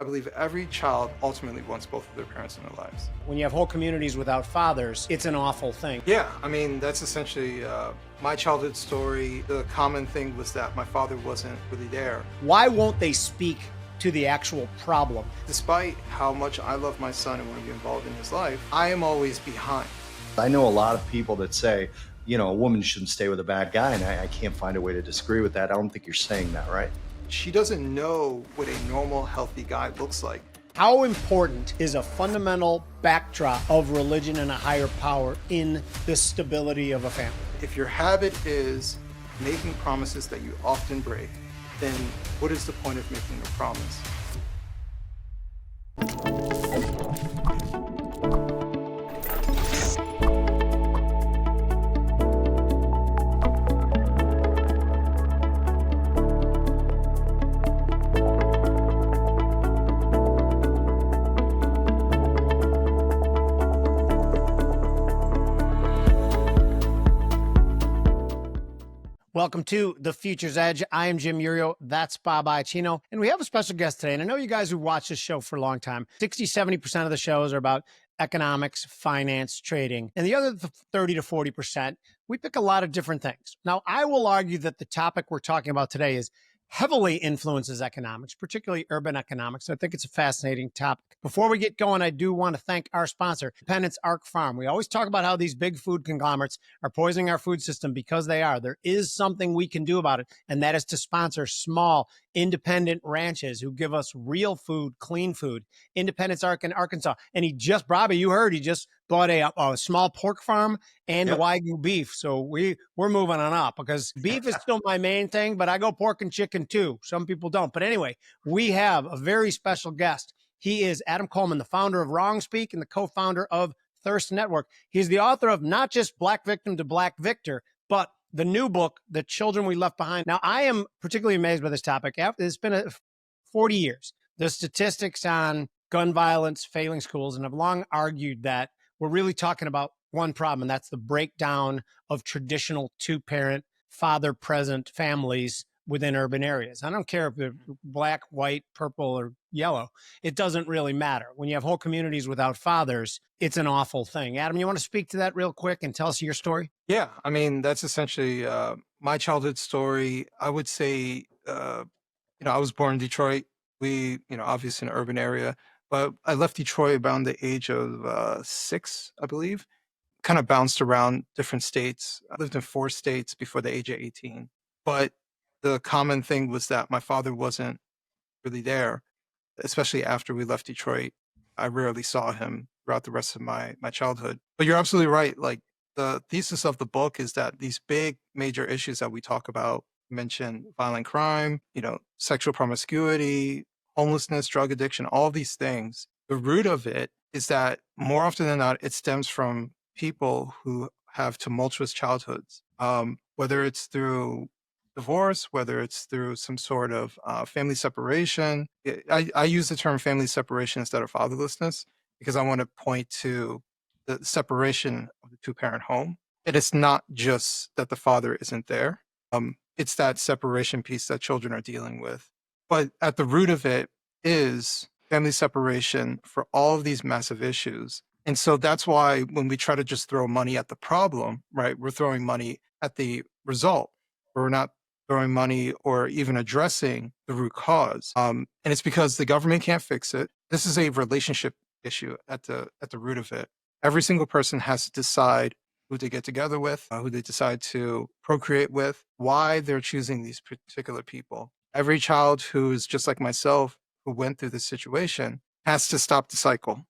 I believe every child ultimately wants both of their parents in their lives. When you have whole communities without fathers, it's an awful thing. Yeah, I mean, that's essentially my childhood story. The common thing was that my father wasn't really there. Why won't they speak to the actual problem? Despite how much I love my son and want to be involved in his life, I am always behind. I know a lot of people that say, a woman shouldn't stay with a bad guy, and I can't find a way to disagree with that. I don't think you're saying that, right? She doesn't know what a normal, healthy guy looks like. How important is a fundamental backdrop of religion and a higher power in the stability of a family? If your habit is making promises that you often break, then what is the point of making a promise? Welcome to The Future's Edge. I am Iuorio. That's Iaccino. And we have a special guest today. And I know you guys who watch this show for a long time, 60-70% of the shows are about economics, finance, trading. And the other 30 to 40%, we pick a lot of different things. Now, I will argue that the topic we're talking about today is heavily influences economics, particularly urban economics. I think it's a fascinating topic. Before we get going, I do want to thank our sponsor, Independence Arc Farm. We always talk about how these big food conglomerates are poisoning our food system because they are. There is something we can do about it, and that is to sponsor small, independent ranches who give us real food, clean food. Independence Arc in Arkansas. And Bobby, you heard, he just bought a small pork farm and Yep. Wagyu beef. So we're moving on up because beef is still my main thing, but I go pork and chicken too. Some people don't. But anyway, we have a very special guest. He is Adam Coleman, the founder of Wrong Speak and the co-founder of Thirst Network. He's the author of not just Black Victim to Black Victor, but the new book, The Children We Left Behind. Now, I am particularly amazed by this topic. It's been 40 years. The statistics on gun violence, failing schools, and I've long argued that we're really talking about one problem, and that's the breakdown of traditional two-parent, father-present families within urban areas. I don't care if they're black, white, purple, or yellow. It doesn't really matter. When you have whole communities without fathers, it's an awful thing. Adam, you want to speak to that real quick and tell us your story? Yeah, I mean, that's essentially my childhood story. I would say, I was born in Detroit. We, obviously an urban area, but I left Detroit around the age of 6, I believe. Kind of bounced around different states. I lived in 4 states before the age of 18. But the common thing was that my father wasn't really there, especially after we left Detroit. I rarely saw him throughout the rest of my childhood. But you're absolutely right. Like, the thesis of the book is that these big major issues that we talk about, mention violent crime, sexual promiscuity, homelessness, drug addiction, all these things. The root of it is that more often than not, it stems from people who have tumultuous childhoods, whether it's through divorce, whether it's through some sort of family separation. I use the term family separation instead of fatherlessness because I want to point to the separation of the two-parent home. And it's not just that the father isn't there. It's that separation piece that children are dealing with. But at the root of it is family separation for all of these massive issues. And so that's why when we try to just throw money at the problem, right, we're throwing money at the result. We're not throwing money or even addressing the root cause. And it's because the government can't fix it. This is a relationship issue at the root of it. Every single person has to decide who they get together with, who they decide to procreate with, why they're choosing these particular people. Every child who is just like myself, who went through this situation, has to stop the cycle,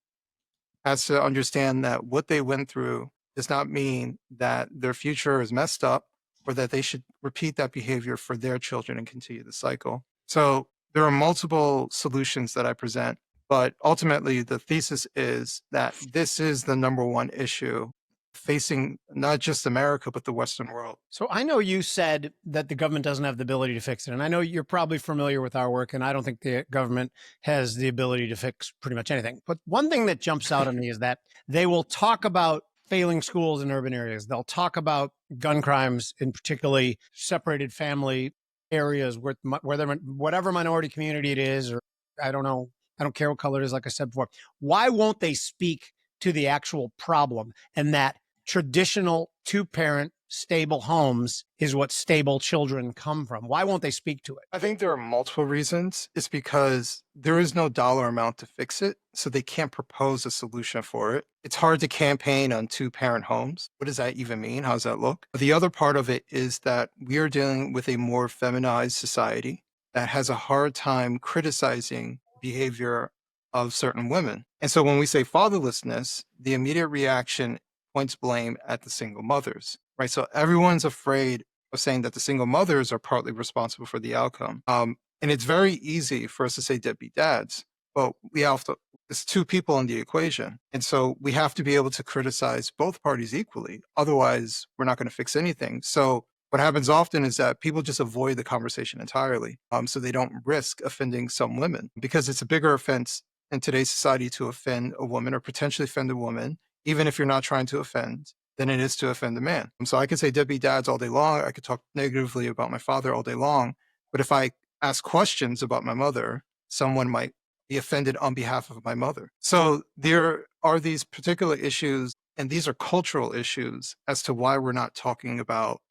has to understand that what they went through does not mean that their future is messed up or that they should repeat that behavior for their children and continue the cycle. So there are multiple solutions that I present, but ultimately the thesis is that this is the number one issue facing not just America, but the Western world. So I know you said that the government doesn't have the ability to fix it. And I know you're probably familiar with our work, and I don't think the government has the ability to fix pretty much anything. But one thing that jumps out at me is that they will talk about failing schools in urban areas. They'll talk about gun crimes in particularly separated family areas where whether whatever minority community it is, or I don't know I don't care what color it is, like I said before. Why won't they speak to the actual problem, and that traditional two-parent stable homes is what stable children come from? Why won't they speak to it? I think there are multiple reasons. It's because there is no dollar amount to fix it, so they can't propose a solution for it. It's hard to campaign on two-parent homes. What does that even mean? How does that look? But the other part of it is that we are dealing with a more feminized society that has a hard time criticizing behavior of certain women. And so when we say fatherlessness, the immediate reaction points blame at the single mothers, right? So everyone's afraid of saying that the single mothers are partly responsible for the outcome. And it's very easy for us to say deadbeat dads, but we have to, there's two people in the equation. And so we have to be able to criticize both parties equally. Otherwise, we're not going to fix anything. So what happens often is that people just avoid the conversation entirely. So they don't risk offending some women, because it's a bigger offense in today's society to offend a woman or potentially offend a woman, even if you're not trying to offend, than it is to offend a man. So I could say deadbeat dads all day long. I could talk negatively about my father all day long. But if I ask questions about my mother, someone might be offended on behalf of my mother. So there are these particular issues, and these are cultural issues as to why we're not talking about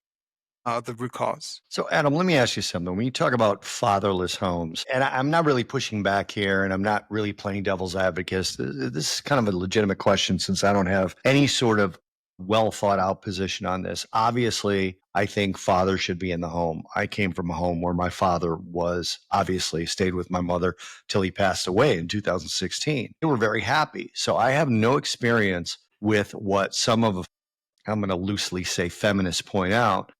the root cause. So, Adam, let me ask you something. When you talk about fatherless homes, and I'm not really pushing back here, and I'm not really playing devil's advocate. This is kind of a legitimate question, since I don't have any sort of well thought out position on this. Obviously, I think fathers should be in the home. I came from a home where my father was obviously stayed with my mother till he passed away in 2016. They were very happy. So I have no experience with what some of, I'm going to loosely say, feminists point out,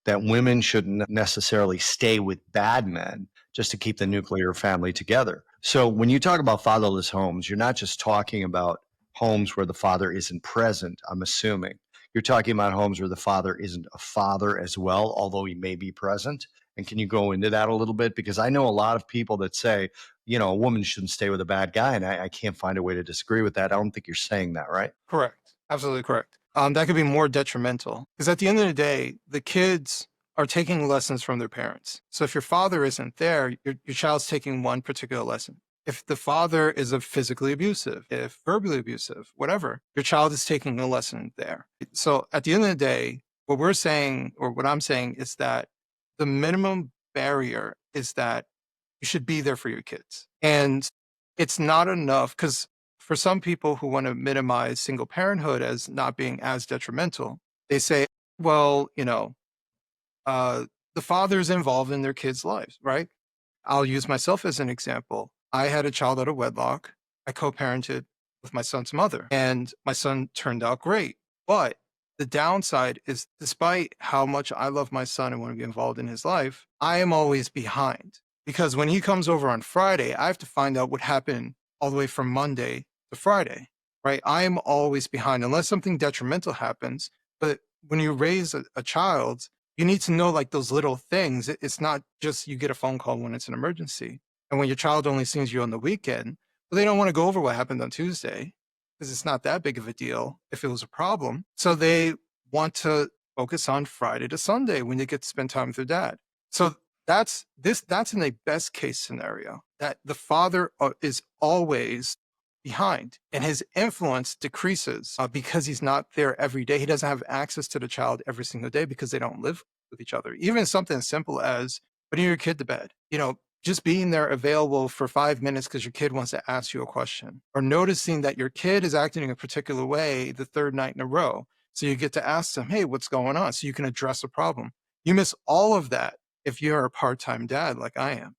that women shouldn't necessarily stay with bad men just to keep the nuclear family together. So when you talk about fatherless homes, you're not just talking about homes where the father isn't present, I'm assuming. You're talking about homes where the father isn't a father as well, although he may be present. And can you go into that a little bit? Because I know a lot of people that say, you know, a woman shouldn't stay with a bad guy. And I can't find a way to disagree with that. I don't think you're saying that, right? Correct. Absolutely correct. That could be more detrimental, because at the end of the day, the kids are taking lessons from their parents. So if your father isn't there, your child's taking one particular lesson. If the father is physically abusive, if verbally abusive, whatever, your child is taking a lesson there. So at the end of the day, what we're saying, or what I'm saying, is that the minimum barrier is that you should be there for your kids. And it's not enough, because for some people who want to minimize single parenthood as not being as detrimental, they say, well, you know, the father's involved in their kids' lives, right? I'll use myself as an example. I had a child out of wedlock. I co-parented with my son's mother, and my son turned out great. But the downside is, despite how much I love my son and want to be involved in his life, I am always behind, because when he comes over on Friday, I have to find out what happened all the way from Monday to Friday, right? I am always behind unless something detrimental happens. But when you raise a child, you need to know like those little things. It's not just you get a phone call when it's an emergency. And when your child only sees you on the weekend, well, they don't want to go over what happened on Tuesday, because it's not that big of a deal if it was a problem. So they want to focus on Friday to Sunday when they get to spend time with their dad. So that's in a best case scenario, that the father is always behind and his influence decreases because he's not there every day. He doesn't have access to the child every single day because they don't live with each other. Even something as simple as putting your kid to bed, you know, just being there available for 5 minutes because your kid wants to ask you a question, or noticing that your kid is acting in a particular way the third night in a row. So you get to ask them, hey, what's going on? So you can address a problem. You miss all of that if you're a part-time dad like I am.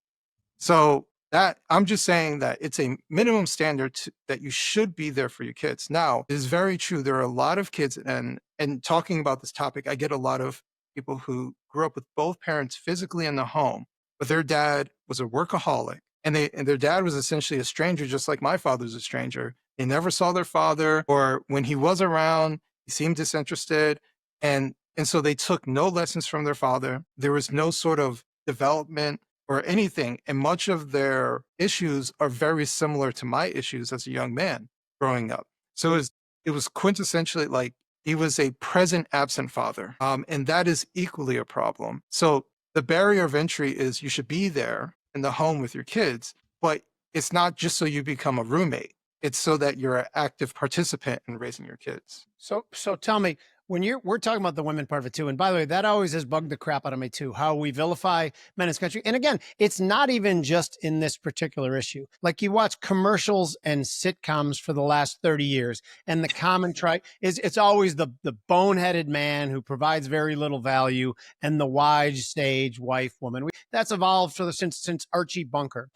So that, I'm just saying that it's a minimum standard that you should be there for your kids. Now, it is very true. There are a lot of kids, and talking about this topic, I get a lot of people who grew up with both parents physically in the home, but their dad was a workaholic, and their dad was essentially a stranger, just like my father's a stranger. They never saw their father, or when he was around, he seemed disinterested. And so they took no lessons from their father. There was no sort of development or anything. And much of their issues are very similar to my issues as a young man growing up. So it was quintessentially like he was a present absent father. And that is equally a problem. So the barrier of entry is you should be there in the home with your kids, but it's not just so you become a roommate. It's so that you're an active participant in raising your kids. So tell me, when we're talking about the women part of it too, and by the way, that always has bugged the crap out of me too, how we vilify men in this country. And again, it's not even just in this particular issue. Like, you watch commercials and sitcoms for the last 30 years, and the common is it's always the boneheaded man who provides very little value, and the wide stage wife woman. That's evolved since Archie Bunker.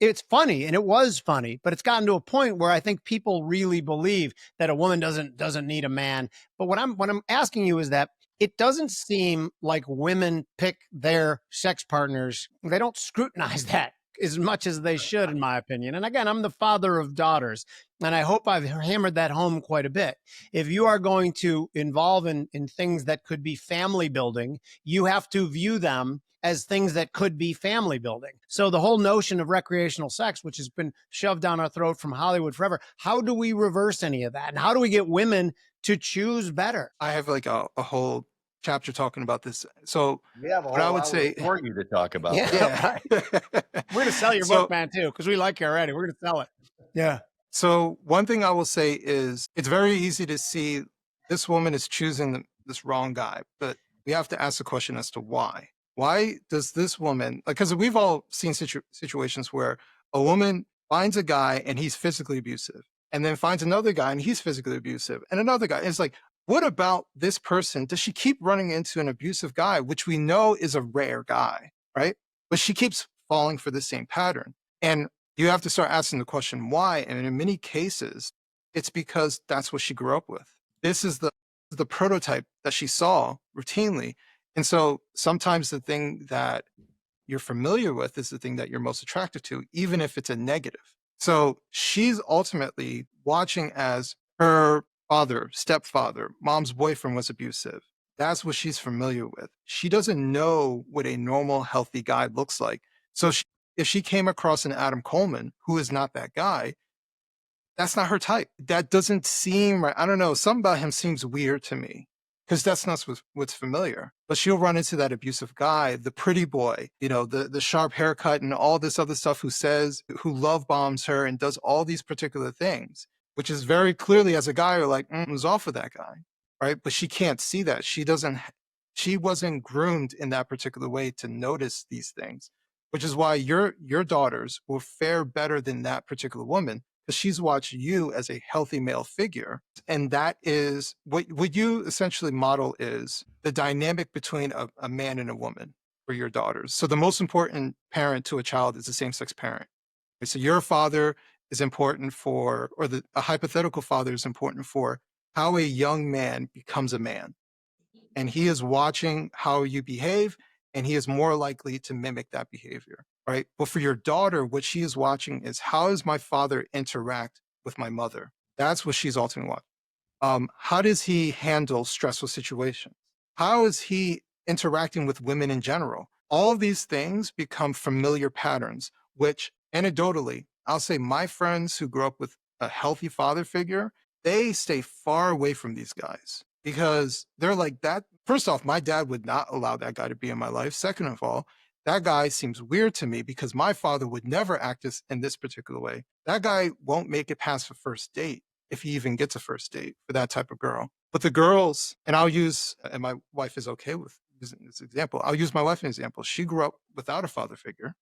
It's funny, and it was funny, but it's gotten to a point where I think people really believe that a woman doesn't need a man. But what I'm asking you is that it doesn't seem like women pick their sex partners. They don't scrutinize that as much as they should, in my opinion. And again, I'm the father of daughters, and I hope I've hammered that home quite a bit. If you are going to involve in things that could be family building, you have to view them as things that could be family building. So the whole notion of recreational sex, which has been shoved down our throat from Hollywood forever, how do we reverse any of that? And how do we get women to choose better? I have like a whole chapter talking about this. So We have a what I whole would hour say, for you to talk about Yeah. that. yeah. We're going to sell your So- book, man, too, because we like you already. We're going to sell it. Yeah. So one thing I will say is it's very easy to see this woman is choosing this wrong guy, but we have to ask the question as to why. Why does this woman, because we've all seen situations where a woman finds a guy and he's physically abusive, and then finds another guy and he's physically abusive, and another guy. It's like, what about this person? Does she keep running into an abusive guy, which we know is a rare guy, right? But she keeps falling for the same pattern. And you have to start asking the question why. And in many cases, it's because that's what she grew up with. This is the prototype that she saw routinely. And so sometimes the thing that you're familiar with is the thing that you're most attracted to, even if it's a negative. So she's ultimately watching as her father, stepfather, mom's boyfriend was abusive. That's what she's familiar with. She doesn't know what a normal, healthy guy looks like. So if she came across an Adam Coleman, who is not that guy, that's not her type. That doesn't seem right. I don't know. Something about him seems weird to me because that's not what's familiar. But she'll run into that abusive guy, the pretty boy, the sharp haircut and all this other stuff who love bombs her and does all these particular things, which is very clearly as a guy, you're like, was off with that guy, right? But she can't see that. She wasn't groomed in that particular way to notice these things, which is why your daughters will fare better than that particular woman, because she's watched you as a healthy male figure. And that is what you essentially model is the dynamic between a man and a woman for your daughters. So the most important parent to a child is the same-sex parent. Okay, so your father is important a hypothetical father is important for how a young man becomes a man. And he is watching how you behave, and he is more likely to mimic that behavior, right? But for your daughter, what she is watching is how does my father interact with my mother? That's what she's ultimately watching. How does he handle stressful situations? How is he interacting with women in general? All of these things become familiar patterns, which anecdotally, I'll say my friends who grew up with a healthy father figure, they stay far away from these guys because they're like that. First off, my dad would not allow that guy to be in my life. Second of all, that guy seems weird to me because my father would never act in this particular way. That guy won't make it past the first date if he even gets a first date for that type of girl. But the girls, and my wife is okay with using this example. I'll use my wife as an example. She grew up without a father figure.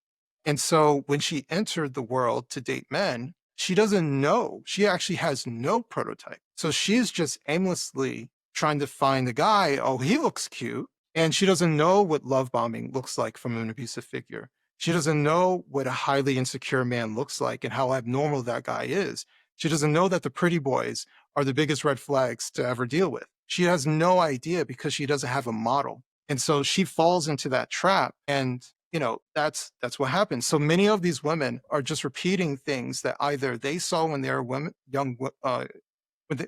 And so when she entered the world to date men, she doesn't know. She actually has no prototype. So she's just aimlessly trying to find the guy. Oh, he looks cute. And she doesn't know what love bombing looks like from an abusive figure. She doesn't know what a highly insecure man looks like and how abnormal that guy is. She doesn't know that the pretty boys are the biggest red flags to ever deal with. She has no idea because she doesn't have a model. And so she falls into that trap. And that's what happens. So many of these women are just repeating things that either they saw when they were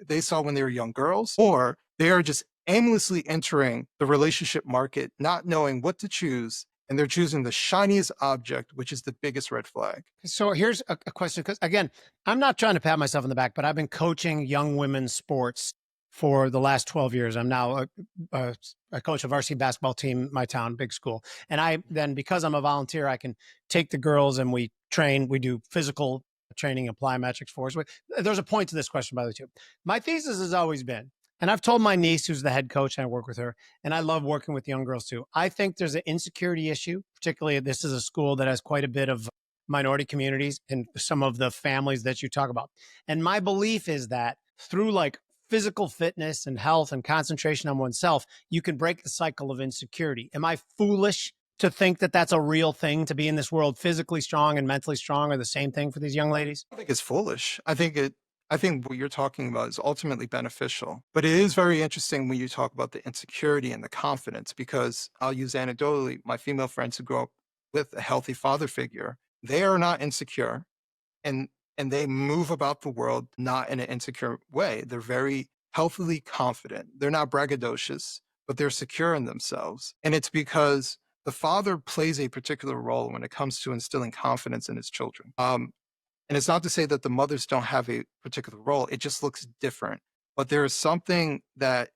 they saw when they were young girls, or they are just aimlessly entering the relationship market, not knowing what to choose, and they're choosing the shiniest object, which is the biggest red flag. So here's a question, because again, I'm not trying to pat myself on the back, but I've been coaching young women's sports for the last 12 years. I'm now a coach of varsity basketball team in my town, big school. And I then, because I'm a volunteer, I can take the girls and we train. We do physical training and plyometrics for us. There's a point to this question, by the way, too. My thesis has always been, and I've told my niece, who's the head coach, and I work with her, and I love working with young girls too. I think there's an insecurity issue, particularly this is a school that has quite a bit of minority communities and some of the families that you talk about. And my belief is that through like physical fitness and health and concentration on oneself, you can break the cycle of insecurity. Am I foolish to think that that's a real thing, to be in this world physically strong and mentally strong are the same thing for these young ladies? I think it's foolish. I think what you're talking about is ultimately beneficial. But it is very interesting when you talk about the insecurity and the confidence, because I'll use anecdotally, my female friends who grow up with a healthy father figure, they are not insecure, and they move about the world not in an insecure way. They're very healthily confident. They're not braggadocious, but they're secure in themselves. And it's because the father plays a particular role when it comes to instilling confidence in his children. And it's not to say that the mothers don't have a particular role. It just looks different. But there is something that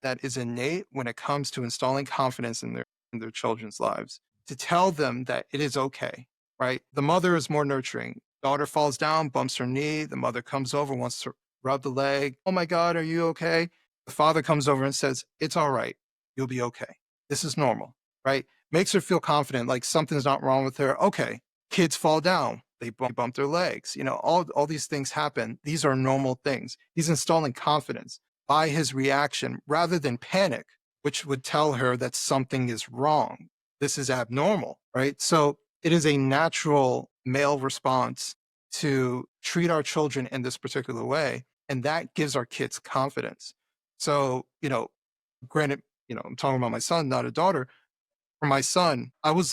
is innate when it comes to installing confidence in their children's lives, to tell them that it is okay, right? The mother is more nurturing. Daughter falls down, bumps her knee. The mother comes over, wants to rub the leg. Oh my God, are you okay? The father comes over and says, it's all right. You'll be okay. This is normal, right? Makes her feel confident, like something's not wrong with her. Okay, kids fall down. They bump their legs. You know, all these things happen. These are normal things. He's installing confidence by his reaction rather than panic, which would tell her that something is wrong. This is abnormal, right? So it is a natural male response to treat our children in this particular way. And that gives our kids confidence. So, granted, I'm talking about my son, not a daughter. For my son, I was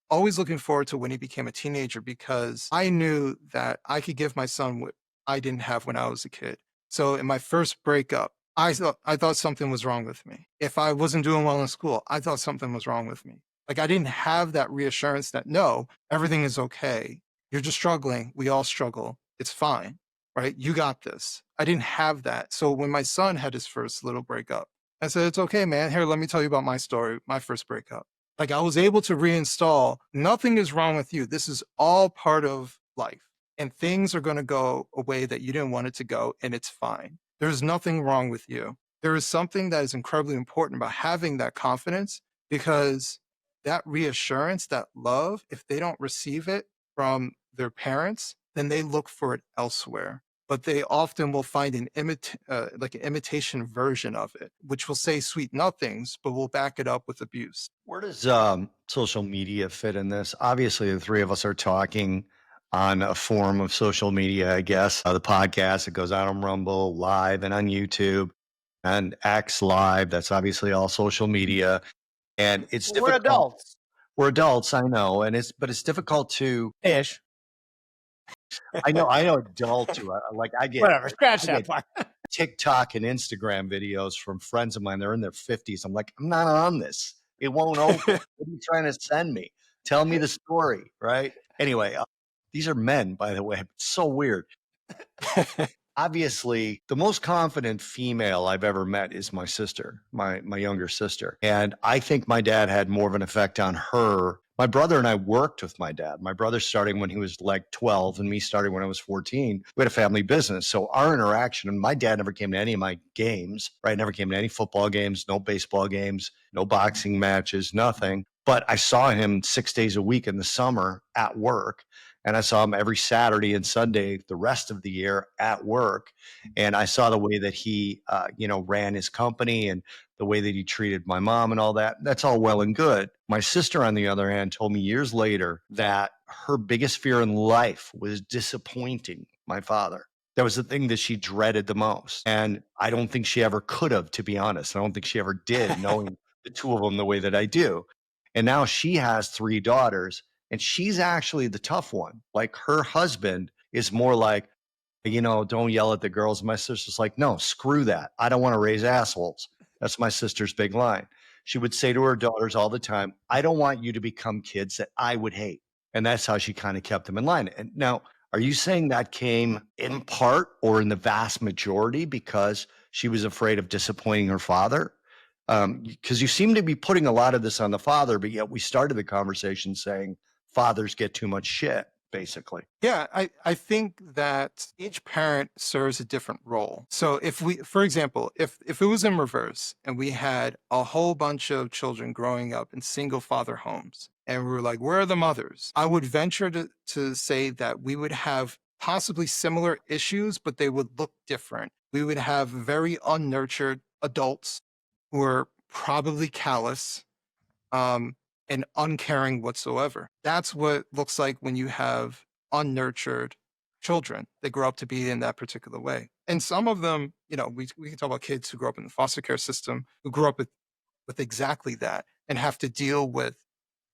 always looking forward to when he became a teenager, because I knew that I could give my son what I didn't have when I was a kid. So in my first breakup, I thought something was wrong with me. If I wasn't doing well in school, I thought something was wrong with me. Like, I didn't have that reassurance that, no, everything is okay. You're just struggling. We all struggle. It's fine, right? You got this. I didn't have that. So when my son had his first little breakup, I said, it's okay, man. Here, let me tell you about my story, my first breakup. Like, I was able to reinstall, nothing is wrong with you. This is all part of life. And things are going to go a way that you didn't want it to go, and it's fine. There's nothing wrong with you. There is something that is incredibly important about having that confidence, because that reassurance, that love, if they don't receive it from their parents, then they look for it elsewhere. But they often will find an imitation version of it, which will say sweet nothings, but will back it up with abuse. Where does social media fit in this? Obviously, the three of us are talking on a form of social media, I guess. The podcast, it goes out on Rumble, live, and on YouTube, and X Live. That's obviously all social media. And it's We're difficult. adults. We're adults, I know. But it's difficult to, Ish. I know adult too. I get, Whatever. Scratch I that get part. TikTok and Instagram videos from friends of mine. They're in their 50s. I'm like, I'm not on this. It won't open. What are you trying to send me? Tell me the story, right? Anyway, these are men, by the way. It's so weird. Obviously, the most confident female I've ever met is my sister, my younger sister. And I think my dad had more of an effect on her. My brother and I worked with my dad. My brother starting when he was like 12 and me starting when I was 14. We had a family business. So our interaction, and my dad never came to any of my games, right? Never came to any football games, no baseball games, no boxing matches, nothing. But I saw him 6 days a week in the summer at work. And I saw him every Saturday and Sunday the rest of the year at work. And I saw the way that he, ran his company and the way that he treated my mom and all that. That's all well and good. My sister, on the other hand, told me years later that her biggest fear in life was disappointing my father. That was the thing that she dreaded the most. And I don't think she ever could have, to be honest. I don't think she ever did, knowing the two of them the way that I do. And now she has 3 daughters. And she's actually the tough one. Like, her husband is more like, don't yell at the girls. My sister's like, no, screw that. I don't want to raise assholes. That's my sister's big line. She would say to her daughters all the time, I don't want you to become kids that I would hate. And that's how she kind of kept them in line. And now, are you saying that came in part or in the vast majority because she was afraid of disappointing her father. Because you seem to be putting a lot of this on the father, but yet we started the conversation saying fathers get too much shit, basically. Yeah, I think that each parent serves a different role. So if we, for example, if it was in reverse and we had a whole bunch of children growing up in single father homes and we were like, where are the mothers? I would venture to say that we would have possibly similar issues, but they would look different. We would have very unnurtured adults who are probably callous, and uncaring whatsoever. That's what looks like when you have unnurtured children that grow up to be in that particular way. And some of them, we can talk about kids who grow up in the foster care system, who grew up with exactly that and have to deal with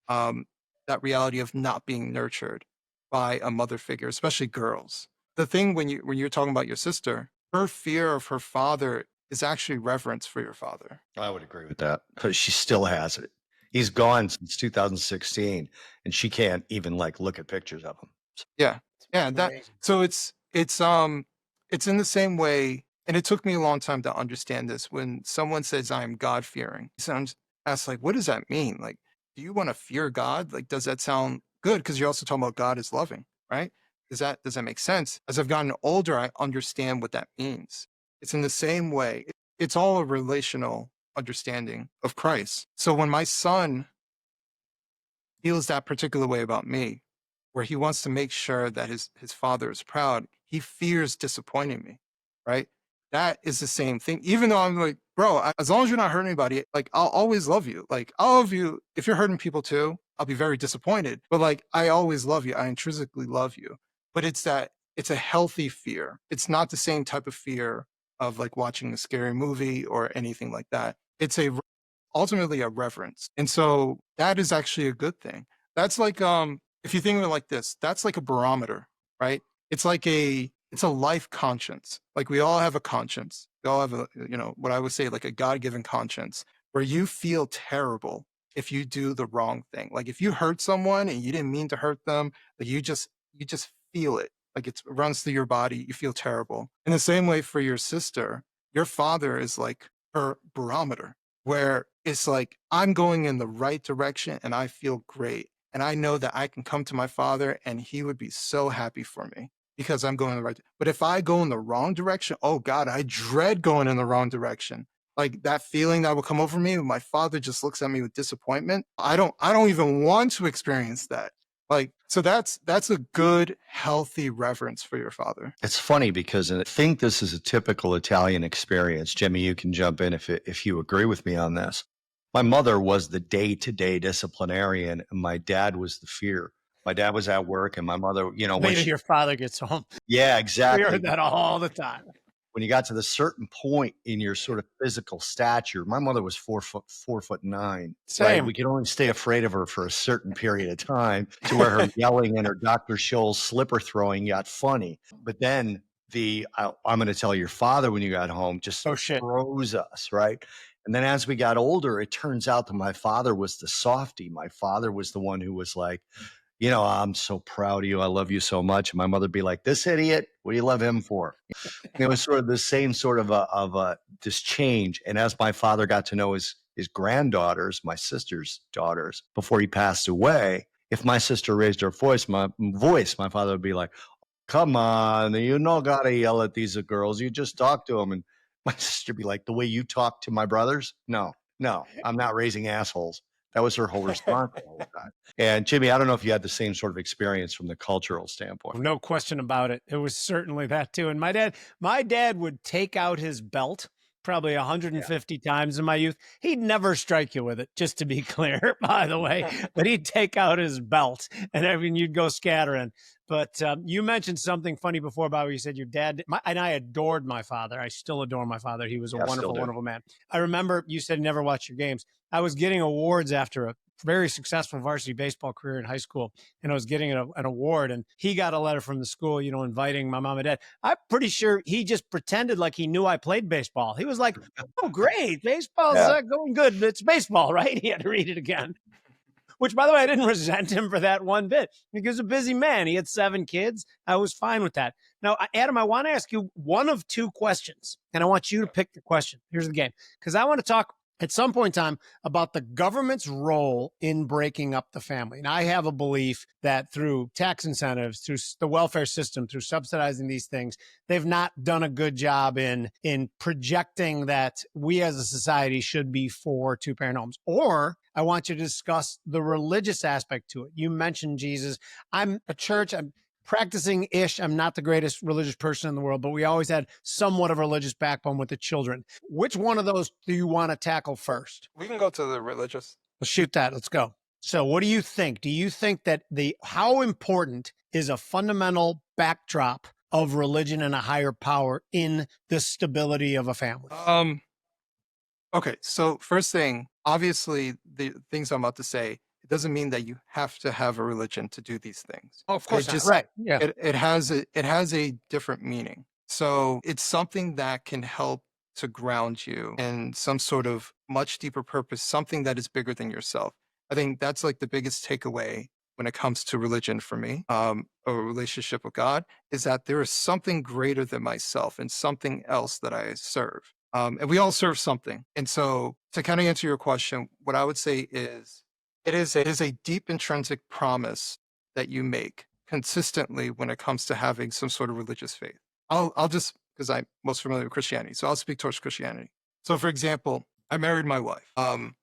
um, that reality of not being nurtured by a mother figure, especially girls. The thing when you're talking about your sister, her fear of her father is actually reverence for your father. I would agree with that because she still has it. He's gone since 2016 and she can't even like look at pictures of him. Yeah. Yeah. So it's in the same way. And it took me a long time to understand this. When someone says I'm God fearing, sounds asked like, what does that mean? Like, do you want to fear God? Like, does that sound good? Because you're also talking about God is loving, right? Does that make sense? As I've gotten older, I understand what that means. It's in the same way. It's all a relational understanding of Christ. So when my son feels that particular way about me, where he wants to make sure that his father is proud, he fears disappointing me, right? That is the same thing. Even though I'm like, bro, as long as you're not hurting anybody, like I'll always love you. Like I'll love you. If you're hurting people too, I'll be very disappointed. But like I always love you. I intrinsically love you. But it's a healthy fear. It's not the same type of fear of like watching a scary movie or anything like that. It's ultimately a reverence. And so that is actually a good thing. That's like if you think of it like this, that's like a barometer, right? It's a life conscience. Like we all have a conscience. We all have what I would say like a God-given conscience where you feel terrible if you do the wrong thing. Like if you hurt someone and you didn't mean to hurt them, like you just feel it. Like it runs through your body, you feel terrible. In the same way for your sister, your father is like her barometer where it's like, I'm going in the right direction and I feel great. And I know that I can come to my father and he would be so happy for me because I'm going in the right. But if I go in the wrong direction, oh God, I dread going in the wrong direction. Like that feeling that will come over me when my father just looks at me with disappointment. I don't even want to experience that. Like, so that's a good, healthy reverence for your father. It's funny because I think this is a typical Italian experience. Jimmy, you can jump in if you agree with me on this. My mother was the day-to-day disciplinarian and my dad was the fear. My dad was at work and my mother, Wait your father gets home. Yeah, exactly. We heard that all the time. When you got to the certain point in your sort of physical stature, my mother was 4'9". Same. Right? We could only stay afraid of her for a certain period of time to where her yelling and her Dr. Scholl's slipper throwing got funny. But then I'm going to tell your father when you got home just froze us, right? And then as we got older, it turns out that my father was the softy. My father was the one who was like, I'm so proud of you. I love you so much. And my mother would be like, this idiot, what do you love him for? It was sort of the same sort of this change. And as my father got to know his granddaughters, my sister's daughters, before he passed away, if my sister raised her voice, my father would be like, come on, you gotta yell at these girls. You just talk to them. And my sister would be like, the way you talk to my brothers? No, I'm not raising assholes. That was her whole response all the time. And Jimmy, I don't know if you had the same sort of experience from the cultural standpoint. No question about it. It was certainly that too. And my dad would take out his belt probably 150 times in my youth. He'd never strike you with it, just to be clear, by the way. But he'd take out his belt and you'd go scattering. But you mentioned something funny before about where you said your dad, and I adored my father. I still adore my father. He was a wonderful, wonderful man. I remember you said you never watched your games. I was getting awards after a very successful varsity baseball career in high school, and I was getting an award, and he got a letter from the school, inviting my mom and dad. I'm pretty sure he just pretended like he knew I played baseball. He was like, oh, great, baseball's going good. It's baseball, right? He had to read it again. which, by the way, I didn't resent him for that one bit. He was a busy man. He had 7 kids. I was fine with that. Now, Adam, I want to ask you one of 2 questions, and I want you to pick the question. Here's the game, because I want to talk at some point in time about the government's role in breaking up the family. And I have a belief that through tax incentives, through the welfare system, through subsidizing these things, they've not done a good job in projecting that we as a society should be for 2-parent homes. Or I want you to discuss the religious aspect to it. You mentioned Jesus. I'm a church. I'm practicing-ish. I'm not the greatest religious person in the world, but we always had somewhat of a religious backbone with the children. Which one of those do you want to tackle first? We can go to the religious. Let's shoot that. Let's go. So what do you think? Do you think that how important is a fundamental backdrop of religion and a higher power in the stability of a family? Okay, so first thing, obviously, the things I'm about to say, it doesn't mean that you have to have a religion to do these things. Oh, of course It not. Right. Yeah. it has a different meaning. So it's something that can help to ground you in some sort of much deeper purpose, something that is bigger than yourself. I think that's like the biggest takeaway when it comes to religion for me, a relationship with God, is that there is something greater than myself and something else that I serve. And we all serve something. And so to kind of answer your question, what I would say is it is a deep intrinsic promise that you make consistently when it comes to having some sort of religious faith. I'll just, because I'm most familiar with Christianity, so I'll speak towards Christianity. So for example, I married my wife. And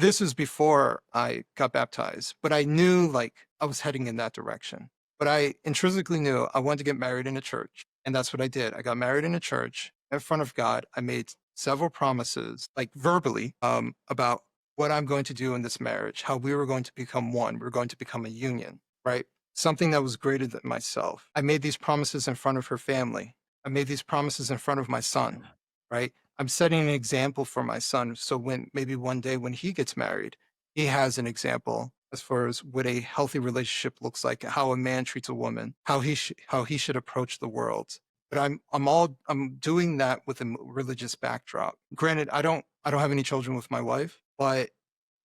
this was before I got baptized, but I knew like I was heading in that direction. But I intrinsically knew I wanted to get married in a church. And that's what I did. I got married in a church in front of God. I made several promises, like verbally, about what I'm going to do in this marriage, how we were going to become one. We were going to become a union, right? Something that was greater than myself. I made these promises in front of her family. I made these promises in front of my son, right? I'm setting an example for my son. So when maybe one day when he gets married, he has an example as far as what a healthy relationship looks like, how a man treats a woman, how he should approach the world. But I'm doing that with a religious backdrop. Granted, I don't have any children with my wife, but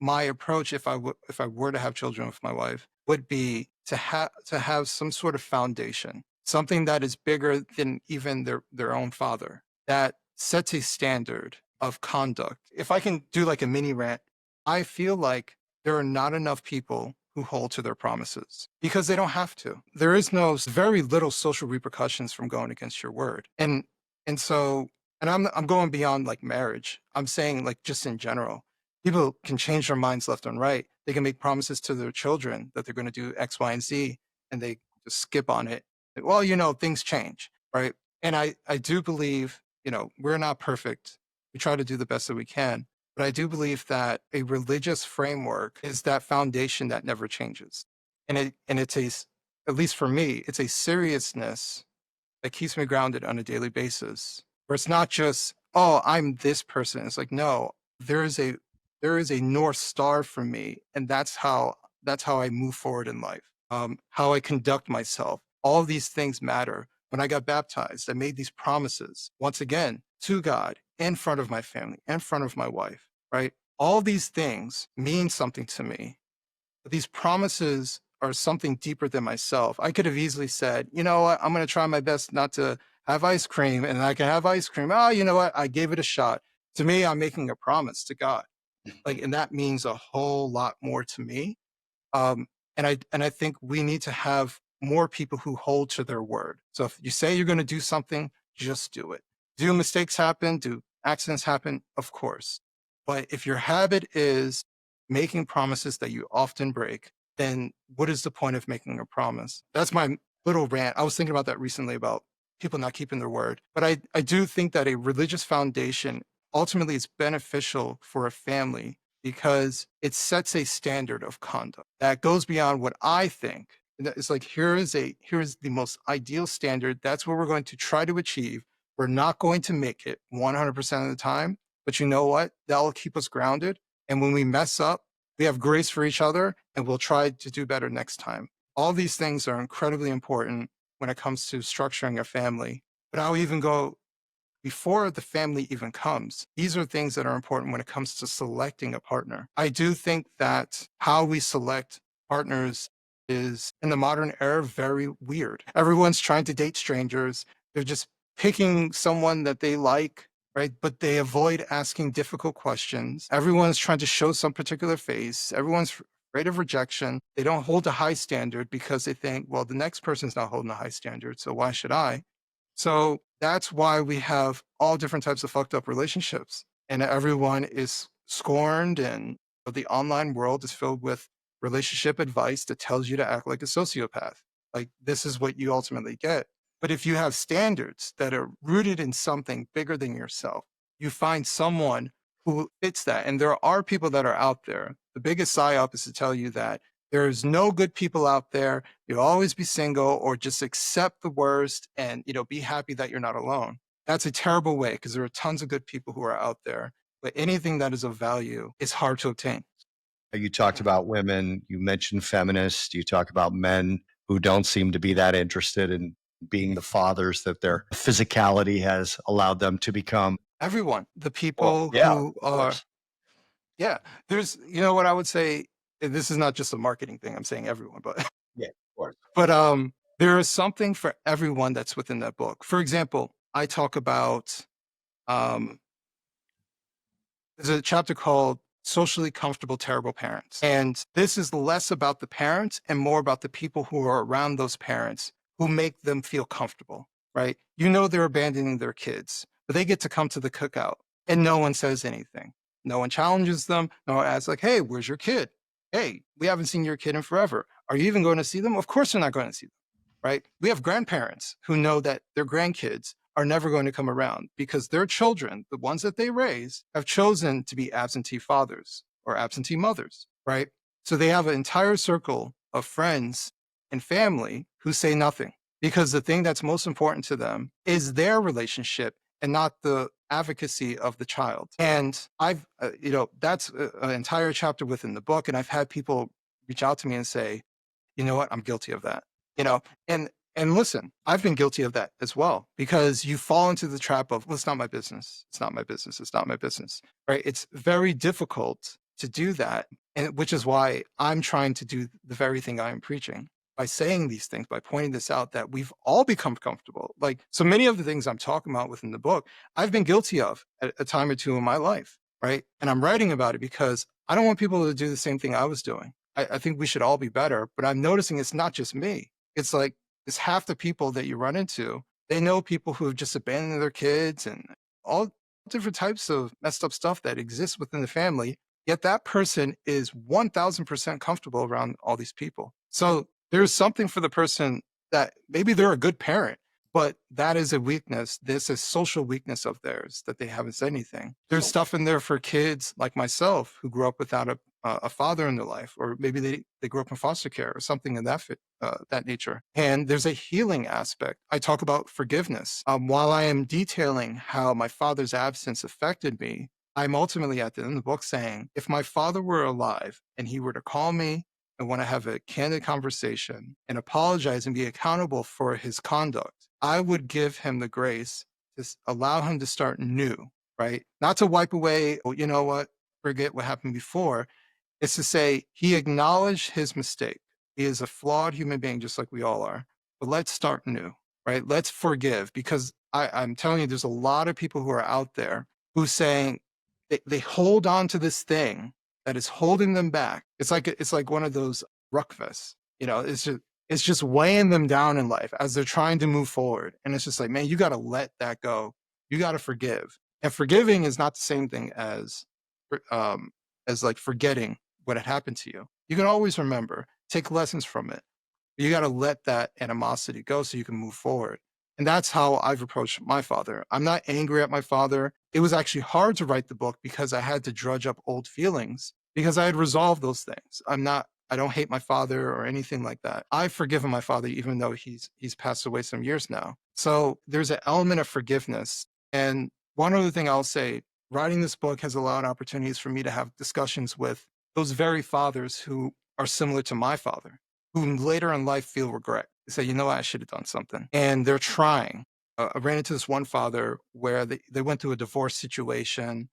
my approach, if I were to have children with my wife, would be to have some sort of foundation, something that is bigger than even their own father, that sets a standard of conduct. If I can do like a mini rant, I feel like there are not enough people who hold to their promises because they don't have to. There is very little social repercussions from going against your word. And so I'm going beyond like marriage. I'm saying like just in general, people can change their minds left and right. They can make promises to their children that they're going to do X, Y, and Z, and they just skip on it. Well, things change, right? And I do believe, we're not perfect. We try to do the best that we can. But I do believe that a religious framework is that foundation that never changes. And it's at least for me, it's a seriousness that keeps me grounded on a daily basis. Where it's not just, oh, I'm this person. It's like, no, there is a North Star for me. And that's how I move forward in life. How I conduct myself. All of these things matter. When I got baptized, I made these promises, once again, to God, in front of my family, in front of my wife, right? All these things mean something to me. But these promises are something deeper than myself. I could have easily said, you know what, I'm going to try my best not to have ice cream, and I can have ice cream. Oh, you know what, I gave it a shot. To me, I'm making a promise to God. And that means a whole lot more to me. And I think we need to have more people who hold to their word. So if you say you're going to do something, just do it. Do mistakes happen? Do accidents happen? Of course. But if your habit is making promises that you often break, then what is the point of making a promise? That's my little rant. I was thinking about that recently about people not keeping their word. But I do think that a religious foundation ultimately is beneficial for a family because it sets a standard of conduct that goes beyond what I think. It's like, here is the most ideal standard. That's what we're going to try to achieve. We're not going to make it 100% of the time, but you know what? That'll keep us grounded. And when we mess up, we have grace for each other and we'll try to do better next time. All these things are incredibly important when it comes to structuring a family. But I'll even go before the family even comes. These are things that are important when it comes to selecting a partner. I do think that how we select partners is in the modern era very weird. Everyone's trying to date strangers. They're just picking someone that they like, right? But they avoid asking difficult questions. Everyone's trying to show some particular face. Everyone's afraid of rejection. They don't hold a high standard because they think, well, the next person's not holding a high standard, so why should I? So that's why we have all different types of fucked up relationships. And everyone is scorned, and the online world is filled with relationship advice that tells you to act like a sociopath. Like, this is what you ultimately get. But if you have standards that are rooted in something bigger than yourself, you find someone who fits that. And there are people that are out there. The biggest psyop is to tell you that there's no good people out there. You'll always be single, or just accept the worst and, be happy that you're not alone. That's a terrible way, because there are tons of good people who are out there. But anything that is of value is hard to obtain. You talked about women, you mentioned feminists, you talk about men who don't seem to be that interested in being the fathers that their physicality has allowed them to become. Everyone, the people Yeah, who of are, course. yeah, there's, what I would say, this is not just a marketing thing. I'm saying everyone, but Yeah, of course. but there is something for everyone that's within that book. For example, I talk about um, there's a chapter called Socially Comfortable Terrible Parents. And this is less about the parents and more about the people who are around those parents who make them feel comfortable, right? They're abandoning their kids, but they get to come to the cookout and no one says anything. No one challenges them. No one asks, like, hey, where's your kid? Hey, we haven't seen your kid in forever. Are you even going to see them? Of course they're not going to see them, right? We have grandparents who know that their grandkids are never going to come around because their children, the ones that they raise, have chosen to be absentee fathers or absentee mothers, right? So they have an entire circle of friends and family who say nothing, because the thing that's most important to them is their relationship and not the advocacy of the child. And that's an entire chapter within the book. And I've had people reach out to me and say, you know what, I'm guilty of that, and listen, I've been guilty of that as well, because you fall into the trap of, well, it's not my business. It's not my business. It's not my business, right? It's very difficult to do that. And which is why I'm trying to do the very thing I am preaching by saying these things, by pointing this out, that we've all become comfortable. Like, so many of the things I'm talking about within the book, I've been guilty of at a time or two in my life, right? And I'm writing about it because I don't want people to do the same thing I was doing. I think we should all be better, but I'm noticing it's not just me. It's like, it's half the people that you run into. They know people who have just abandoned their kids and all different types of messed up stuff that exists within the family. Yet that person is 1000% comfortable around all these people. So there's something for the person that maybe they're a good parent, but that is a weakness. This is social weakness of theirs that they haven't said anything. There's stuff in there for kids like myself who grew up without a father in their life, or maybe they grew up in foster care or something in that nature. And there's a healing aspect. I talk about forgiveness. While I am detailing how my father's absence affected me, I'm ultimately at the end of the book saying, if my father were alive and he were to call me and want to have a candid conversation and apologize and be accountable for his conduct, I would give him the grace to allow him to start new, right? Not to wipe away, oh, you know what, forget what happened before. It's to say he acknowledged his mistake. He is a flawed human being, just like we all are. But let's start new, right? Let's forgive, because I'm telling you, there's a lot of people who are out there who saying they hold on to this thing that is holding them back. It's like one of those ruck vests, it's just weighing them down in life as they're trying to move forward. And it's just like, man, you got to let that go. You got to forgive. And forgiving is not the same thing as like forgetting what had happened to you. You can always remember, take lessons from it. But you got to let that animosity go so you can move forward. And that's how I've approached my father. I'm not angry at my father. It was actually hard to write the book because I had to drudge up old feelings, because I had resolved those things. I don't hate my father or anything like that. I've forgiven my father, even though he's passed away some years now. So there's an element of forgiveness. And one other thing I'll say, writing this book has allowed opportunities for me to have discussions with those very fathers who are similar to my father, who later in life feel regret. They say, you know what, I should have done something. And they're trying. I ran into this one father where they went through a divorce situation,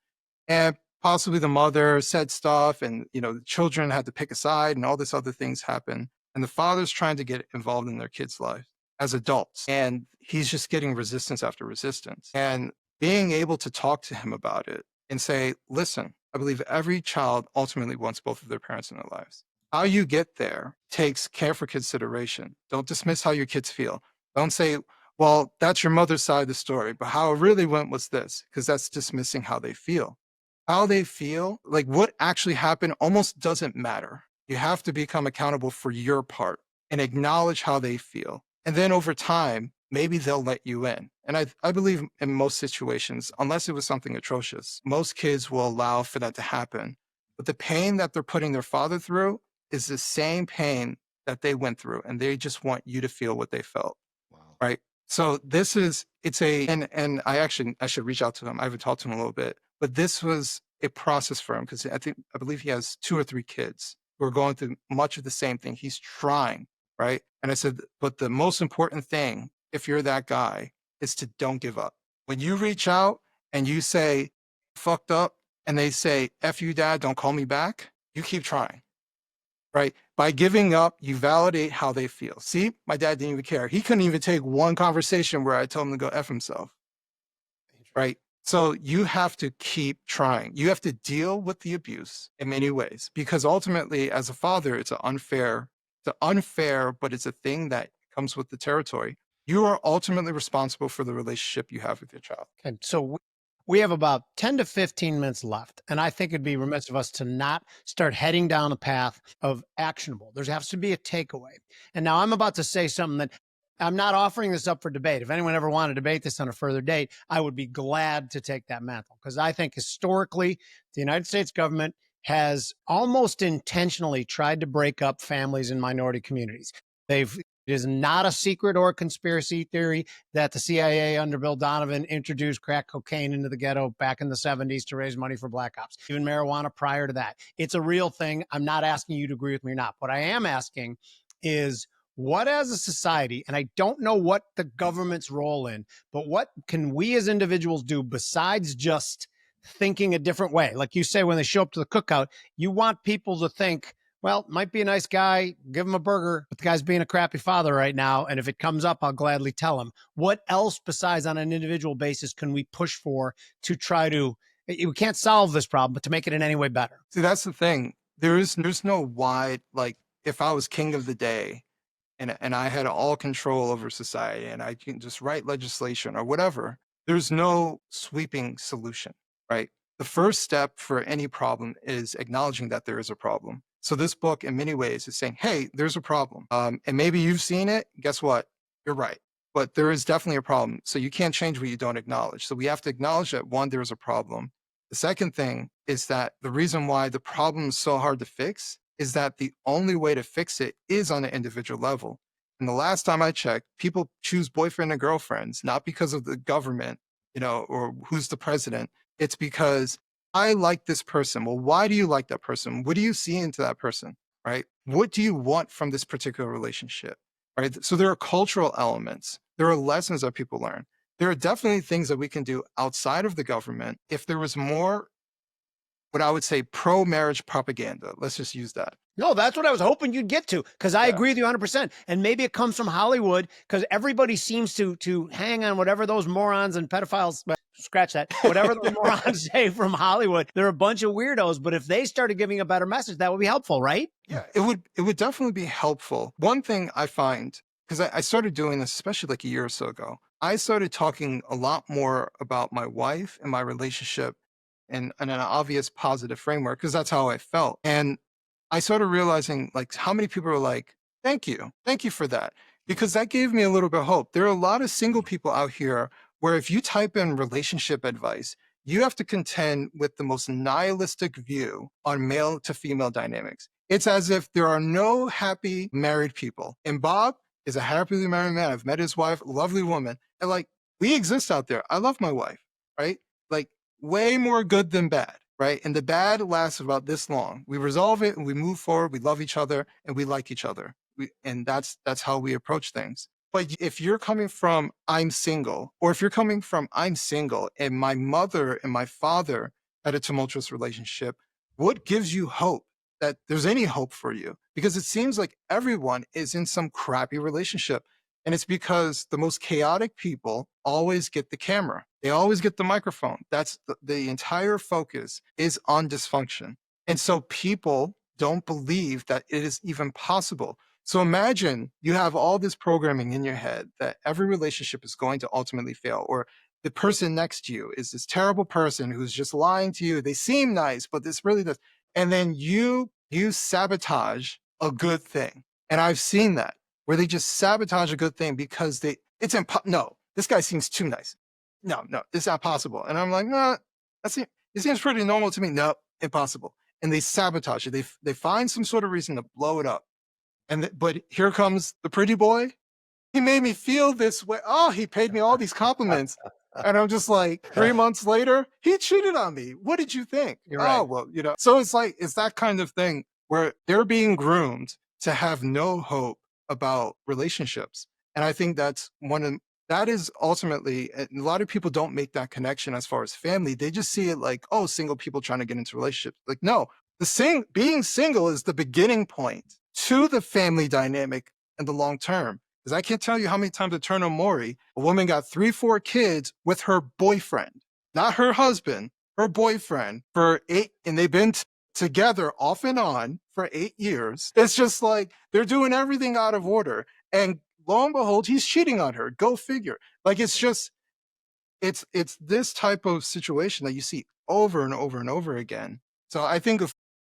and possibly the mother said stuff, and the children had to pick a side, and all this other things happen. And the father's trying to get involved in their kids' life as adults, and he's just getting resistance after resistance. And being able to talk to him about it and say, listen, I believe every child ultimately wants both of their parents in their lives. How you get there takes careful consideration. Don't dismiss how your kids feel. Don't say, well, that's your mother's side of the story, but how it really went was this, because that's dismissing how they feel. How they feel, like what actually happened, almost doesn't matter. You have to become accountable for your part and acknowledge how they feel. And then over time, maybe they'll let you in. And I believe in most situations, unless it was something atrocious, most kids will allow for that to happen. But the pain that they're putting their father through is the same pain that they went through, and they just want you to feel what they felt. Wow. Right. So and I should reach out to him. I haven't talked to him a little bit, but this was a process for him because I believe he has 2 or 3 kids who are going through much of the same thing. He's trying, right? And I said, but the most important thing, if you're that guy, is to don't give up. When you reach out and you say, fucked up, and they say, F you, dad, don't call me back, you keep trying. Right? By giving up, you validate how they feel. See, my dad didn't even care. He couldn't even take one conversation where I told him to go F himself. Right? So you have to keep trying. You have to deal with the abuse in many ways, because ultimately, as a father, it's unfair, but it's a thing that comes with the territory. You are ultimately responsible for the relationship you have with your child. Okay, so we have about 10 to 15 minutes left, and I think it'd be remiss of us to not start heading down a path of actionable. There has to be a takeaway. And now I'm about to say something that I'm not offering this up for debate. If anyone ever wanted to debate this on a further date, I would be glad to take that mantle, because I think historically the United States government has almost intentionally tried to break up families in minority communities. It is not a secret or a conspiracy theory that the CIA under Bill Donovan introduced crack cocaine into the ghetto back in the 70s to raise money for black ops, even marijuana prior to that. It's a real thing. I'm not asking you to agree with me or not. What I am asking is, what as a society, and I don't know what the government's role in, but what can we as individuals do besides just thinking a different way? Like you say, when they show up to the cookout, you want people to think, well, might be a nice guy, give him a burger, but the guy's being a crappy father right now. And if it comes up, I'll gladly tell him. What else besides on an individual basis can we push for to try to, we can't solve this problem, but to make it in any way better? See, that's the thing. There's no wide, like, if I was king of the day and I had all control over society and I can just write legislation or whatever, there's no sweeping solution, right? The first step for any problem is acknowledging that there is a problem. So this book, in many ways, is saying, hey, there's a problem. And maybe you've seen it. Guess what? You're right. But there is definitely a problem. So you can't change what you don't acknowledge. So we have to acknowledge that, one, there is a problem. The second thing is that the reason why the problem is so hard to fix is that the only way to fix it is on an individual level. And the last time I checked, people choose boyfriend and girlfriends, not because of the government, or who's the president. It's because I like this person. Well, why do you like that person? What do you see into that person, right? What do you want from this particular relationship, right? So there are cultural elements. There are lessons that people learn. There are definitely things that we can do outside of the government. If there was more, what I would say, pro-marriage propaganda, let's just use that. No, that's what I was hoping you'd get to, because I agree with you 100%. And maybe it comes from Hollywood, because everybody seems to hang on whatever those morons and pedophiles, scratch that, whatever those morons say from Hollywood. They're a bunch of weirdos, but if they started giving a better message, that would be helpful, right? Yeah, it would definitely be helpful. One thing I find, because I started doing this, especially like a year or so ago, I started talking a lot more about my wife and my relationship in an obvious positive framework, because that's how I felt. And I started realizing, like, how many people are like, thank you for that, because that gave me a little bit of hope. There are a lot of single people out here where if you type in relationship advice, you have to contend with the most nihilistic view on male to female dynamics. It's as if there are no happy married people. And Bob is a happily married man. I've met his wife, lovely woman. And like, we exist out there. I love my wife, right? Like, way more good than bad, right? And the bad lasts about this long. We resolve it and we move forward. We love each other and we like each other. And that's how we approach things. But if you're coming from I'm single, or if you're coming from I'm single and my mother and my father had a tumultuous relationship, what gives you hope that there's any hope for you? Because it seems like everyone is in some crappy relationship. And it's because the most chaotic people always get the camera. They always get the microphone. That's the entire focus is on dysfunction. And so people don't believe that it is even possible. So imagine you have all this programming in your head that every relationship is going to ultimately fail, or the person next to you is this terrible person who's just lying to you. They seem nice, but this really does. And then you sabotage a good thing. And I've seen that where they just sabotage a good thing because no, this guy seems too nice. No, it's not possible. And I'm like, no, it seems pretty normal to me. No, impossible. And they sabotage it. They find some sort of reason to blow it up. But here comes the pretty boy. He made me feel this way. Oh, he paid me all these compliments. And I'm just like, 3 months later, he cheated on me. What did you think? You're right. Oh, well, so it's like, it's that kind of thing where they're being groomed to have no hope about relationships. And I think that is ultimately, and a lot of people don't make that connection as far as family. They just see it like, oh, single people trying to get into relationships. Like, no, being single is the beginning point to the family dynamic in the long term. Because I can't tell you how many times at Turner Mori, a woman got 3-4 kids with her boyfriend, not her husband, her boyfriend for 8, and they've been together off and on for 8 years. It's just like they're doing everything out of order. And lo and behold, he's cheating on her. Go figure. Like, it's this type of situation that you see over and over and over again. So I think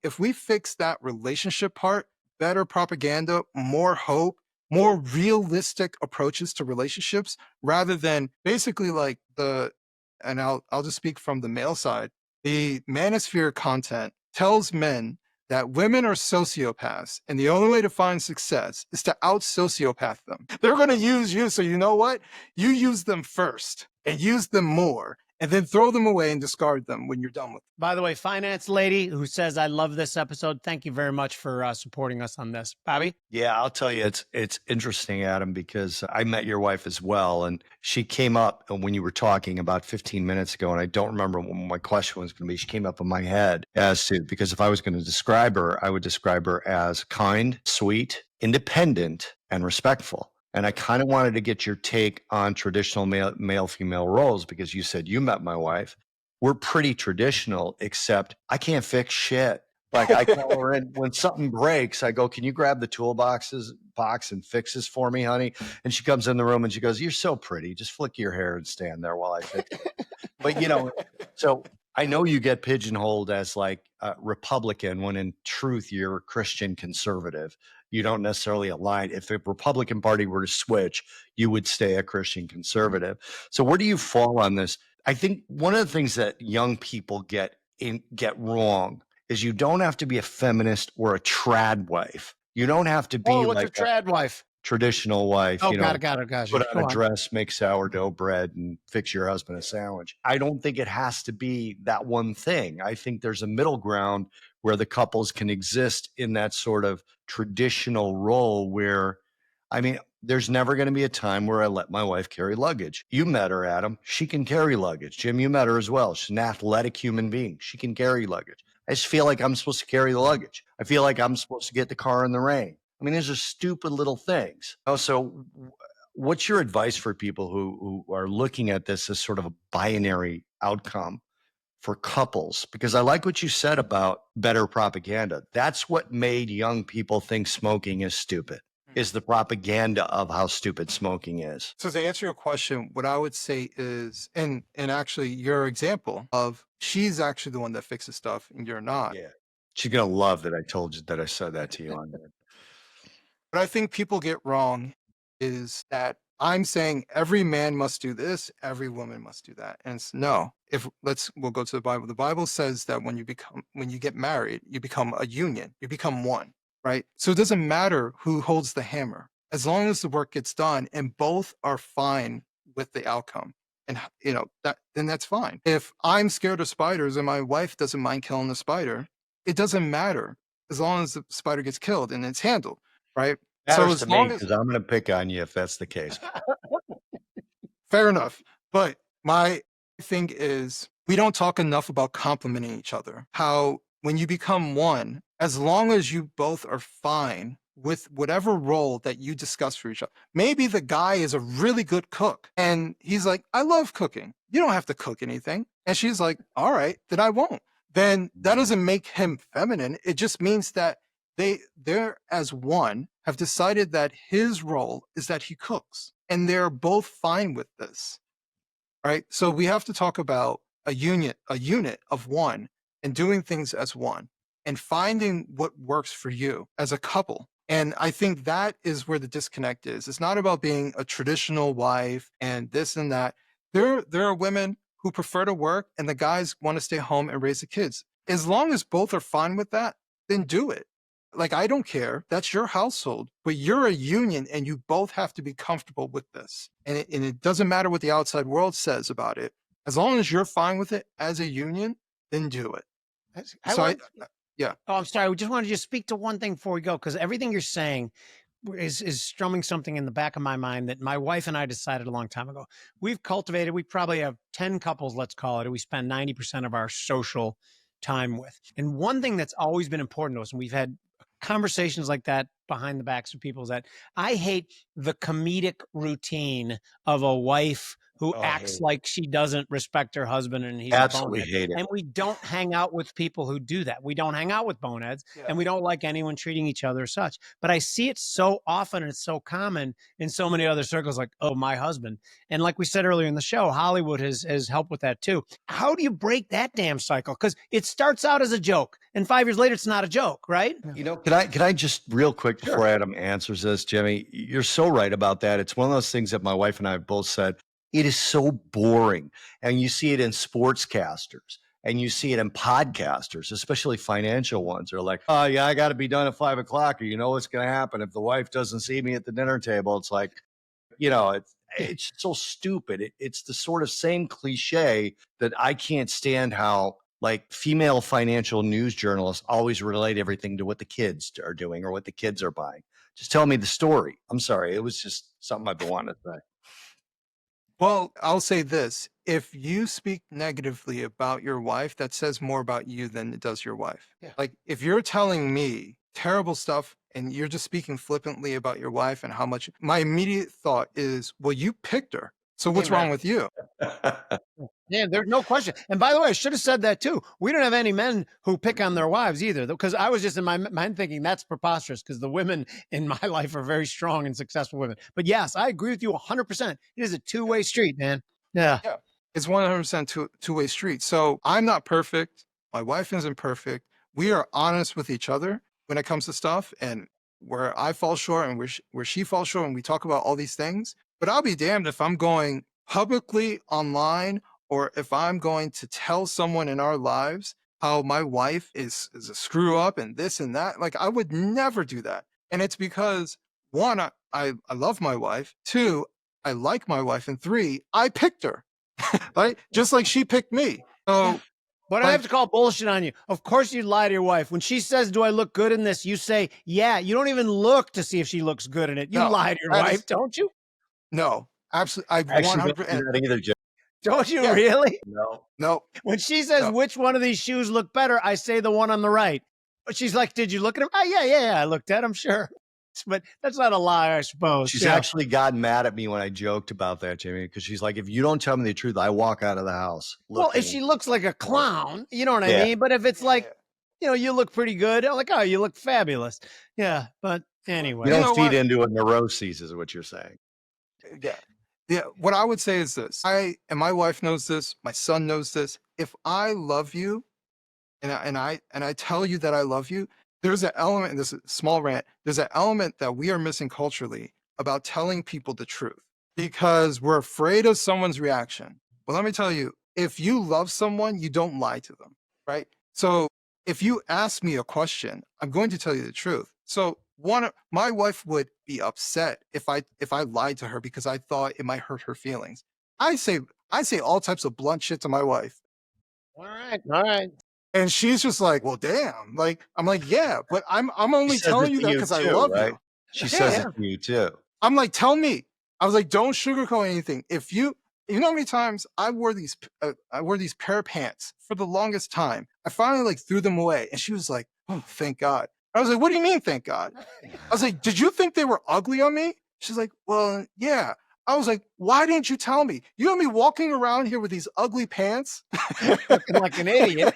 if we fix that relationship part, better propaganda, more hope, more realistic approaches to relationships, rather than basically like and I'll just speak from the male side, the manosphere content tells men that women are sociopaths, and the only way to find success is to out-sociopath them. They're going to use you, so you know what? You use them first, and use them more, and then throw them away and discard them when you're done with them. By the way, finance lady who says, I love this episode. Thank you very much for supporting us on this. Bobby? Yeah, I'll tell you, it's interesting, Adam, because I met your wife as well, and she came up when you were talking about 15 minutes ago, and I don't remember what my question was going to be. She came up in my head because if I was going to describe her, I would describe her as kind, sweet, independent, and respectful. And I kind of wanted to get your take on traditional male-female roles, because you said you met my wife. We're pretty traditional, except I can't fix shit. Like, I tell her when something breaks, I go, can you grab the box and fix this for me, honey? And she comes in the room and she goes, you're so pretty. Just flick your hair and stand there while I fix it. But, so I know you get pigeonholed as like a Republican when in truth, you're a Christian conservative. You don't necessarily align. If the Republican Party were to switch, you would stay a Christian conservative. So where do you fall on this? I think one of the things that young people get wrong is you don't have to be a feminist or a trad wife. You don't have to be What's like a trad wife? Traditional wife. Oh, got it. Put on a dress, make sourdough bread, and fix your husband a sandwich. I don't think it has to be that one thing. I think there's a middle ground where the couples can exist in that sort of traditional role where, there's never going to be a time where I let my wife carry luggage. You met her, Adam. She can carry luggage. Jim, you met her as well. She's an athletic human being. She can carry luggage. I just feel like I'm supposed to carry the luggage. I feel like I'm supposed to get the car in the rain. These are stupid little things. So what's your advice for people who are looking at this as sort of a binary outcome for couples? Because I like what you said about better propaganda. That's what made young people think smoking is stupid, is the propaganda of how stupid smoking is. So to answer your question, what I would say is, and actually your example of she's actually the one that fixes stuff and you're not. Yeah. She's going to love that I told you that I said that to you on there. What I think people get wrong is that I'm saying every man must do this, every woman must do that. And it's no. We'll go to the Bible. The Bible says that when you get married, you become a union, you become one, right? So it doesn't matter who holds the hammer, as long as the work gets done and both are fine with the outcome. And then that's fine. If I'm scared of spiders and my wife doesn't mind killing the spider, it doesn't matter as long as the spider gets killed and it's handled, right? So Matters to as me long as because I'm going to pick on you if that's the case. fair enough. But my thing is, we don't talk enough about complimenting each other. How when you become one, as long as you both are fine with whatever role that you discuss for each other. Maybe the guy is a really good cook and he's like, I love cooking. You don't have to cook anything. And she's like, all right, then I won't. Then that doesn't make him feminine. It just means that they're as one have decided that his role is that he cooks and they're both fine with this, right? So we have to talk about a unit of one, and doing things as one and finding what works for you as a couple. And I think that is where the disconnect is. It's not about being a traditional wife and this and that. There are women who prefer to work and the guys want to stay home and raise the kids. As long as both are fine with that, then do it. Like, I don't care. That's your household, but you're a union and you both have to be comfortable with this. And it doesn't matter what the outside world says about it. As long as you're fine with it as a union, then do it. Yeah. Oh, I'm sorry. We just wanted to just speak to one thing before we go, because everything you're saying is strumming something in the back of my mind that my wife and I decided a long time ago. We've cultivated, we probably have 10 couples, let's call it, and we spend 90% of our social time with. And one thing that's always been important to us, and we've had conversations like that behind the backs of people, is that I hate the comedic routine of a wife who acts like she doesn't respect her husband and he's Absolutely a bonehead. hate it. And we don't hang out with people who do that. We don't hang out with boneheads, and we don't like anyone treating each other as such. But I see it so often and it's so common in so many other circles, like, oh, my husband. And like we said earlier in the show, Hollywood has helped with that too. How do you break that damn cycle? Because it starts out as a joke and 5 years later, it's not a joke, right? You know, can I just real quick before Adam answers this, Jimmy, you're so right about that. It's one of those things that my wife and I have both said. It is so boring. And you see it in sportscasters and you see it in podcasters, especially financial ones. They're like, oh, yeah, I got to be done at 5 o'clock. Or you know what's going to happen if the wife doesn't see me at the dinner table. It's like, you know, it's so stupid. It's the sort of same cliche that I can't stand how like female financial news journalists always relate everything to what the kids are doing or what the kids are buying. Just tell me the story. I'm sorry. It was just something I've been wanting to say. Well, I'll say this. If you speak negatively about your wife, that says more about you than it does your wife. Yeah. Like, if you're telling me terrible stuff and you're just speaking flippantly about your wife and how much, my immediate thought is, well, you picked her. So what's wrong with you? Yeah, there's no question. And by the way, I should have said that too. We don't have any men who pick on their wives either, because I was just in my mind thinking that's preposterous, because the women in my life are very strong and successful women. But yes, I agree with you 100%. It is a two-way street, man. Yeah. Yeah. It's 100% two-way street. So I'm not perfect. My wife isn't perfect. We are honest with each other when it comes to stuff, and where I fall short and where she falls short, and we talk about all these things. But I'll be damned if I'm going publicly online, or if I'm going to tell someone in our lives how my wife is a screw up and this and that. Like, I would never do that. And it's because, one, I love my wife. Two, I like my wife. And three, I picked her, right? Just like she picked me. So, but I have to call bullshit on you. Of course you'd lie to your wife. When she says, do I look good in this? You say, yeah. You don't even look to see if she looks good in it. You lie to your wife, don't you? No, absolutely. I Actually, 100% either, Jim. Don't you really? No. When she says, which one of these shoes look better, I say the one on the right. But she's like, did you look at him? Oh, yeah. I looked at him, sure. But that's not a lie, I suppose. She's actually gotten mad at me when I joked about that, Jimmy, because she's like, if you don't tell me the truth, I walk out of the house. Well, if she looks like a clown, you know what I mean? But if it's like, you know, you look pretty good, I'm like, oh, you look fabulous. Yeah, but anyway. You don't feed into a neuroses is what you're saying. Yeah, what I would say is this. And my wife knows this, my son knows this. If I love you and I tell you that I love you, there's an element in this small rant, there's an element that we are missing culturally about telling people the truth, because we're afraid of someone's reaction. Well, let me tell you, if you love someone, you don't lie to them, right? So if you ask me a question, I'm going to tell you the truth. So my wife would be upset if I lied to her because I thought it might hurt her feelings. I say all types of blunt shit to my wife. All right. And she's just like, well, damn. Like, I'm like, yeah, but I'm only telling you that because I love you. She says Yeah. it to you too. I'm like, tell me. I was like, don't sugarcoat anything. If you know how many times I wore these pair of pants for the longest time. I finally like threw them away, and she was like, "Oh, thank God." I was like, "What do you mean, thank God?" I was like, "Did you think they were ugly on me?" She's like, "Well, yeah." I was like, "Why didn't you tell me? You have me walking around here with these ugly pants, Looking like an idiot.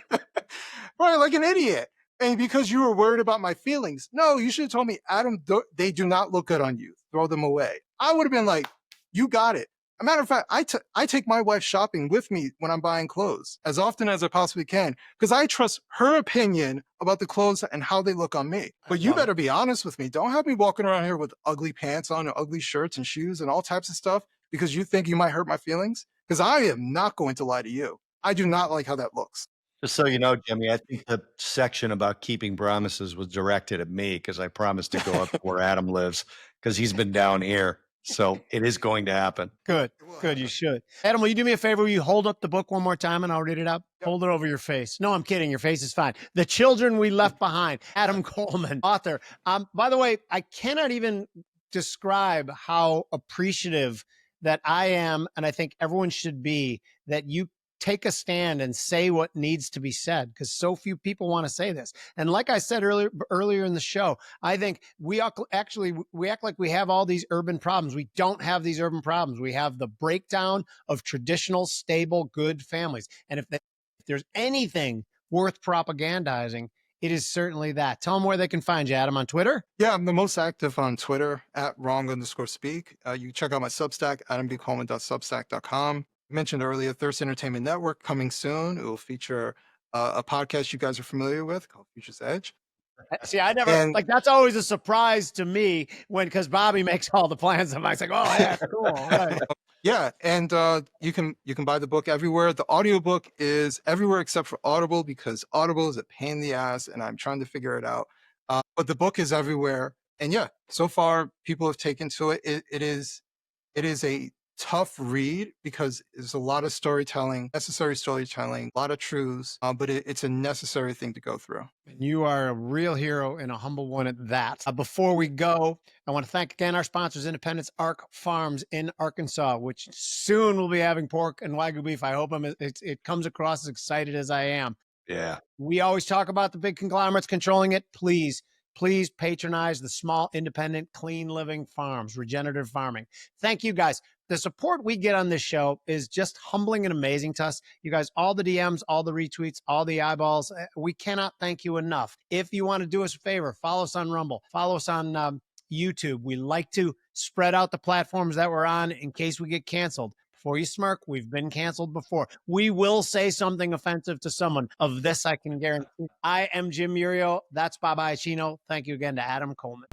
right, like an idiot." And because you were worried about my feelings, no, you should have told me, Adam, they do not look good on you. Throw them away. I would have been like, you got it. A matter of fact, I take my wife shopping with me when I'm buying clothes as often as I possibly can because I trust her opinion about the clothes and how they look on me. But you better be honest with me. Don't have me walking around here with ugly pants on, and ugly shirts and shoes and all types of stuff because you think you might hurt my feelings. Because I am not going to lie to you. I do not like how that looks. Just so you know, Jimmy, I think the section about keeping promises was directed at me because I promised to go up to where Adam lives because he's been down here. So it is going to happen. Good. Good. You should. Adam, will you do me a favor? Will you hold up the book one more time and I'll read it out? Yep. Hold it over your face. No, I'm kidding. Your face is fine. The Children We Left Behind. Adam Coleman, author. By the way, I cannot even describe how appreciative that I am, and I think everyone should be, that you take a stand and say what needs to be said, because so few people want to say this. And like I said earlier in the show, I think we act like we have all these urban problems. We don't have these urban problems. We have the breakdown of traditional, stable, good families. And if there's anything worth propagandizing, it is certainly that. Tell them where they can find you, Adam, on Twitter. Yeah, I'm the most active on Twitter at wrong_speak. You can check out my Substack, adambcoleman.substack.com. I mentioned earlier, Thirst Entertainment Network coming soon. It will feature a podcast you guys are familiar with called Future's Edge. See, I never that's always a surprise to me because Bobby makes all the plans. I'm like, oh yeah, cool. Right. Yeah, and you can buy the book everywhere. The audiobook is everywhere except for Audible because Audible is a pain in the ass, and I'm trying to figure it out. But the book is everywhere, and yeah, so far people have taken to it. It is a tough read because there's a lot of storytelling, necessary storytelling, a lot of truths, but it's a necessary thing to go through. You are a real hero and a humble one at that. Before we go, I want to thank again our sponsors, Independence Arc Farms in Arkansas, which soon will be having pork and Wagyu beef. I hope it comes across as excited as I am. Yeah. We always talk about the big conglomerates controlling it. Please patronize the small, independent, clean living farms, regenerative farming. Thank you guys. The support we get on this show is just humbling and amazing to us. You guys, all the DMs, all the retweets, all the eyeballs. We cannot thank you enough. If you want to do us a favor, follow us on Rumble, follow us on YouTube. We like to spread out the platforms that we're on in case we get canceled. Before you smirk, we've been canceled before. We will say something offensive to someone. Of this, I can guarantee. I am Jim Iuorio. That's Bob Iaccino. Thank you again to Adam Coleman.